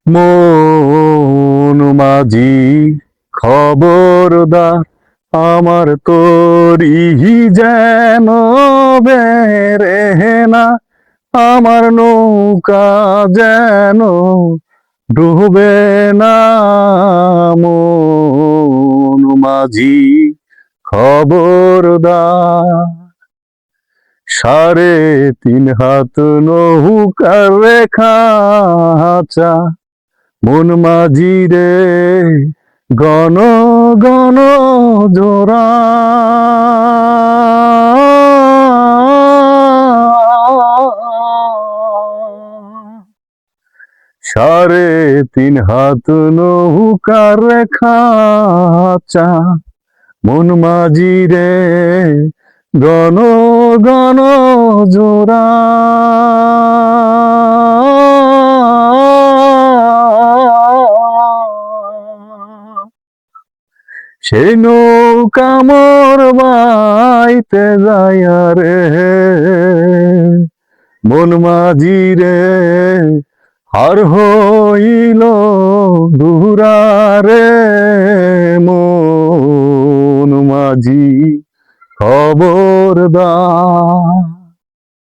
মন মাঝি খবরদার, আমার তরি যেন বেরে না, আমার নৌকা যেন ডুবে না। মন মাঝি খবরদার, 3.5 হাত নৌকার রেখাচা, মন মাঝি রে গণ গণ জোড়া। 3.5 হাত নৌকার রেখাচা, মন মাঝি রে গণ গণ জোড়া। সেই নৌকা মোর বাইতে যায় রে, মন মাঝি রে হার হইল দুরারে। মন মাঝি খবরদার।